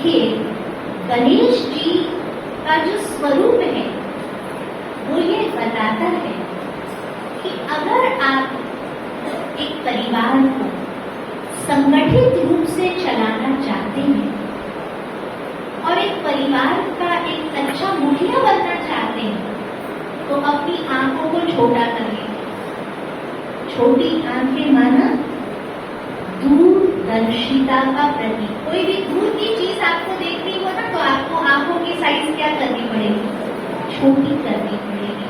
देखिए, गणेश जी का जो स्वरूप है वो ये बताता है कि अगर आप एक परिवार को संगठित रूप से चलाना चाहते हैं और एक परिवार का एक अच्छा मुखिया बनना चाहते हैं तो अपनी आंखों को छोटा करिए। छोटी आंखें माना दूरदर्शिता का प्रतीक। कोई भी दूर की चीज आपको देखनी हो ना तो आपको आंखों की साइज क्या करनी पड़ेगी? छोटी करनी पड़ेगी।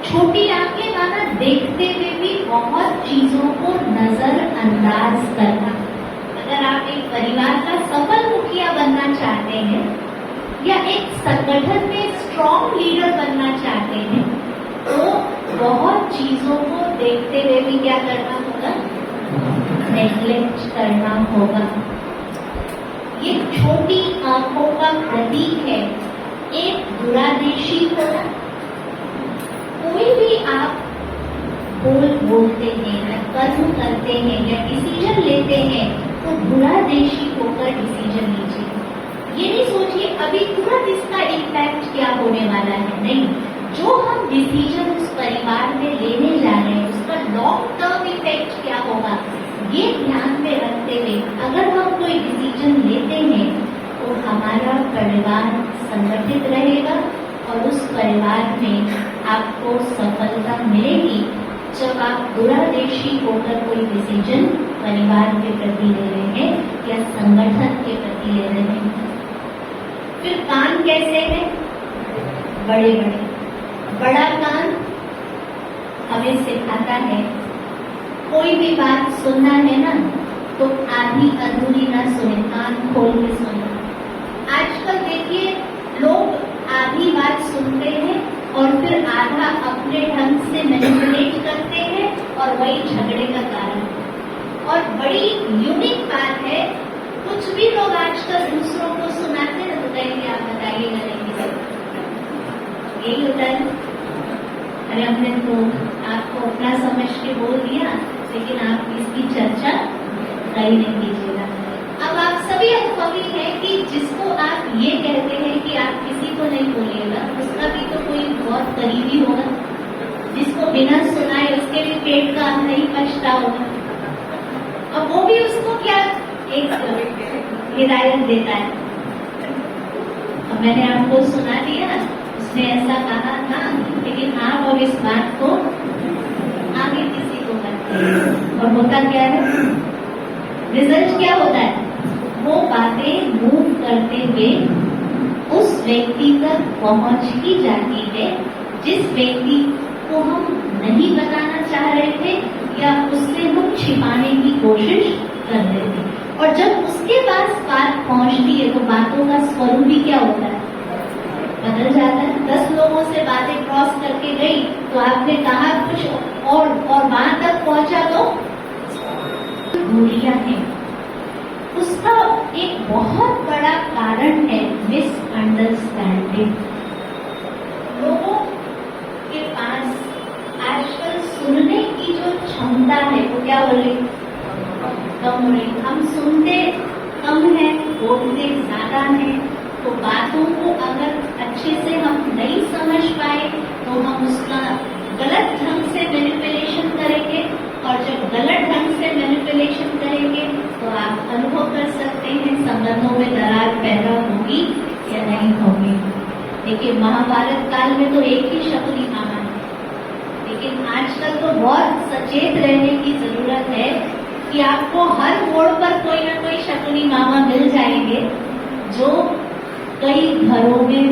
छोटी आंखें माना देखते हुए भी बहुत चीजों को नजरअंदाज करना। अगर आप एक परिवार का सफल मुखिया बनना चाहते हैं या एक संगठन में स्ट्रॉन्ग लीडर बनना चाहते हैं तो बहुत चीजों को देखते हुए भी क्या करना होगा? नेग्लेक्ट करना होगा। ये छोटी आंखों का प्रतीक है एक दुरादेशी होना। कोई भी आप बोलते हैं या कर्म करते हैं या डिसीजन लेते हैं तो दुरादेशी होकर डिसीजन लीजिए। ये नहीं सोचिए अभी तुरंत इसका इम्पैक्ट क्या होने वाला है, नहीं। जो हम डिसीजन उस परिवार में लेने जा रहे हैं उसका लॉन्ग टर्म इफेक्ट क्या होगा, ये ध्यान में रखते हुए अगर हम कोई डिसीजन लेते हैं तो हमारा परिवार संगठित रहेगा और उस परिवार में आपको सफलता मिलेगी जब आप दुरादेशी होकर कोई डिसीजन परिवार के प्रति ले रहे हैं या संगठन के प्रति ले रहे हैं। फिर कान कैसे है? बड़े बड़े। बड़ा कान हमें सिखाता है कोई भी बात सुनना है ना तो आधी अधूरी ना सुने, कान खोल के सुने। आजकल देखिए लोग आधी बात सुनते हैं और फिर आधा अपने ढंग से मैनिपुलेट करते हैं और वही झगड़े का कारण। और बड़ी यूनिक बात है, कुछ भी लोग आजकल दूसरों को सुनाते हैं तो कहेंगे आप बताइएगा नहीं, यही होता है। अरे हमने तो आपको अपना समझ के बोल दिया लेकिन आप इसकी चर्चा कहीं नहीं कीजिएगा। अब आप सभी अनुभवी हैं कि जिसको आप ये कहते हैं कि आप किसी को नहीं बोलिएगा उसका भी तो कोई बहुत करीबी होगा जिसको बिना सुनाए उसके भी पेट का अन्न नहीं पचता होगा और वो भी उसको क्या एक हिदायत देता है। अब मैंने आपको सुना दिया, उसने ऐसा कहा था लेकिन आप अब इस बात को आगे किसी को करते हैं और होता क्या है? रिजल्ट क्या होता है? वो बातें मूव करते हुए उस व्यक्ति तक पहुंच ही जाती है जिस व्यक्ति को हम नहीं बताना चाह रहे थे या उससे हम छिपाने की कोशिश कर रहे थे। और जब उसके पास बात पहुंचती है तो बातों का स्वरूप भी क्या होता है? बदल जाता है। 10 लोगों से बातें क्रॉस करके गई तो आपने कहा कुछ और वहां तक पहुंचा तो दूरियां हैं। उसका एक बहुत बड़ा कारण है मिसअंडरस्टैंडिंग। लोगों के पास आजकल सुनने की जो क्षमता है वो क्या हो रही? कम हो रही। हम सुनते कम है, बोलते ज्यादा है। तो बातों को अगर अच्छे से हम नहीं समझ पाए तो हम उसका गलत ढंग से मैनिपुलेशन करेंगे और जब गलत ढंग से मैनिपुलेशन करेंगे तो आप अनुभव कर सकते हैं संबंधों में दरार पैदा होगी या नहीं होगी। देखिए महाभारत काल में तो एक ही शकुनी मामा है, लेकिन आजकल तो बहुत सचेत रहने की जरूरत है कि आपको हर मोड़ पर कोई ना कोई शकुनी मामा मिल जाएंगे जो कई घरों में